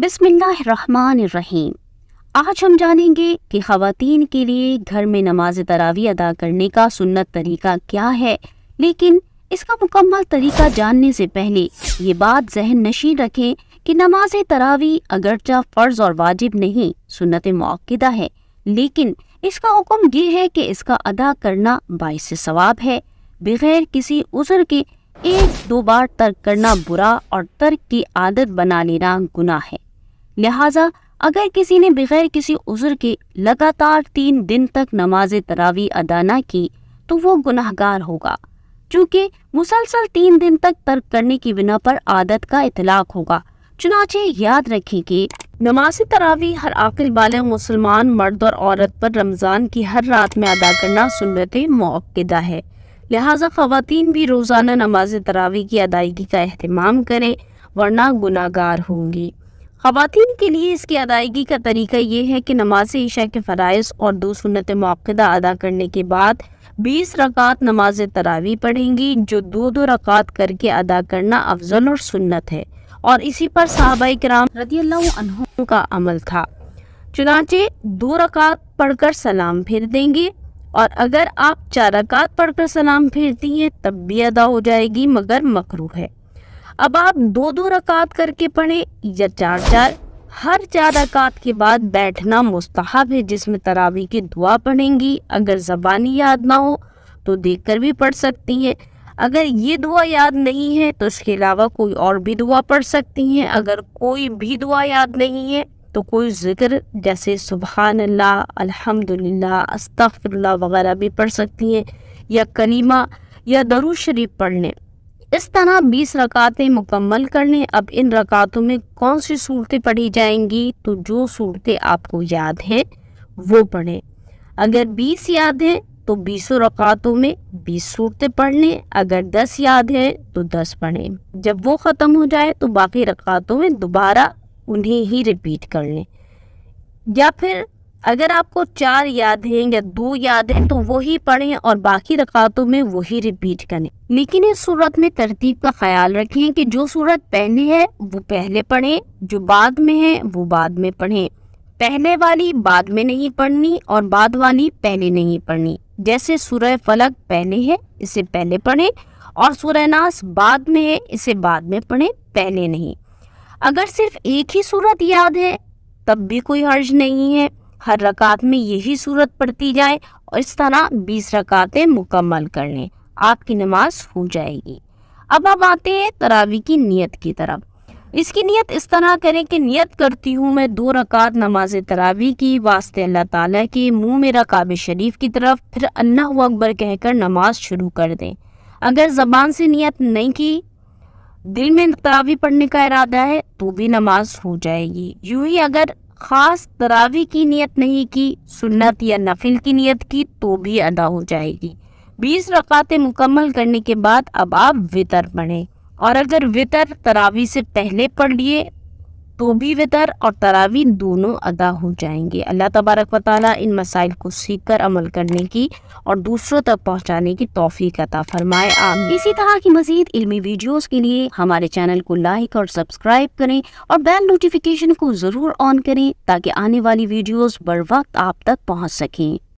बिस्मिल्लाहिर्रहमानिर्रहीम। आज हम जानेंगे कि ख़वातीन के लिए घर में नमाज तरावी अदा करने का सुन्नत तरीका क्या है। लेकिन इसका मुकम्मल तरीका जानने से पहले ये बात ज़हन नशीं रखें कि नमाज तरावी अगरचा फ़र्ज और वाजिब नहीं, सुन्नत मुअक्कदा है, लेकिन इसका हुक्म ये है कि इसका अदा करना बाइस सवाब है। बगैर किसी उज़्र के एक दो बार तर्क करना बुरा और तर्क की आदत बना लेना गुनाह है। लिहाजा अगर किसी ने बगैर किसी उज़्र के लगातार 3 दिन तक नमाज तरावी अदा न की तो वो गुनाहगार होगा, चूँकि मुसलसल 3 दिन तक तर्क करने की बिना पर आदत का इतलाक होगा। चुनाचे याद रखें कि नमाज तरावी हर आकिल बालिग़ मुसलमान मर्द और औरत पर रमज़ान की हर रात में अदा करना सुन्नत मुअक्कदा है। लिहाजा ख़वातीन भी रोज़ाना नमाज तरावी की अदायगी का एहतमाम करें, वरना गुनाहगार होंगी। ख़वातीन के लिए इसकी अदायगी का तरीका ये है कि नमाज इशा के फ़राइज़ और 2 सुन्नत मुअक्कदा अदा करने के बाद 20 रकात नमाज तरावी पढ़ेंगी, जो 2-2 रकात करके अदा करना अफजल और सुन्नत है, और इसी पर सहाबाए किराम रज़ियल्लाहु अन्हुम का अमल था। चुनाचे 2 रकात पढ़कर सलाम फेर देंगे, और अगर आप 4 रकात पढ़कर सलाम फेरती हैं तब भी अदा हो जाएगी, मगर मकरूह है। अब आप 2-2 रकात करके पढ़ें या 4-4, हर 4 रकात के बाद बैठना मुस्तहब है, जिसमें तरावी की दुआ पढ़ेंगी। अगर ज़बानी याद ना हो तो देखकर भी पढ़ सकती हैं। अगर ये दुआ याद नहीं है तो इसके अलावा कोई और भी दुआ पढ़ सकती हैं। अगर कोई भी दुआ याद नहीं है तो कोई ज़िक्र जैसे सुबहानल्लाह, अल्हम्दुलिल्लाह, अस्तग़फिरुल्लाह वगैरह भी पढ़ सकती हैं, या कलीमा या दरूद शरीफ पढ़ लें। इस तरह 20 रकातें मुकम्मल कर लें। अब इन रकातों में कौन सी सूरतें पढ़ी जाएंगी, तो जो सूरतें आपको याद हैं वो पढ़ें। अगर 20 याद हैं तो 20 रकातों में 20 सूरतें पढ़ लें। अगर 10 याद हैं तो 10 पढ़ें। जब वो ख़त्म हो जाए तो बाकी रकातों में दोबारा उन्हें ही रिपीट कर लें। या फिर अगर आपको 4 याद हैं या 2 याद हैं तो वही पढ़ें और बाकी रकातों में वही रिपीट करें। लेकिन इस सूरत में तरतीब का ख्याल रखें कि जो सूरत पहले है वो पहले पढ़ें, जो बाद में है वो बाद में पढ़ें। पहले वाली बाद में नहीं पढ़नी और बाद वाली पहले नहीं पढ़नी। जैसे सूरह फलक पहले है, इसे पहले पढ़ें, और सूरह नास बाद में है, इसे बाद में पढ़ें, पहले नहीं। अगर सिर्फ एक ही सूरत याद है तब भी कोई हर्ज नहीं है, हर रकात में यही सूरत पढ़ती जाए, और इस तरह 20 रकातें मुकम्मल कर लें, आपकी नमाज हो जाएगी। अब हम आते हैं तरावी की नियत की तरफ। इसकी नियत इस तरह करें कि नियत करती हूँ मैं 2 रकात नमाज तरावी की वास्ते अल्लाह ताला के, मुँह मेरा काबे शरीफ की तरफ, फिर अल्लाहु अकबर कहकर नमाज शुरू कर दें। अगर ज़बान से नियत नहीं की, दिल में तरावी पढ़ने का इरादा है तो भी नमाज हो जाएगी। यूं ही अगर ख़ास तरावी की नियत नहीं की, सुन्नत या नफिल की नियत की, तो भी अदा हो जाएगी। 20 रकातें मुकम्मल करने के बाद अब आप वितर पढ़ें, और अगर वितर तरावी से पहले पढ़ लिए तो भी वितर और तरावी दोनों अदा हो जाएंगे। अल्लाह तबारक व तआला इन मसाइल को सीखकर अमल करने की और दूसरों तक पहुंचाने की तौफीक अता फरमाए, आमीन। इसी तरह की मज़ीद इल्मी वीडियोस के लिए हमारे चैनल को लाइक और सब्सक्राइब करें, और बेल नोटिफिकेशन को ज़रूर ऑन करें ताकि आने वाली वीडियोस बर वक्त आप तक पहुँच सकें।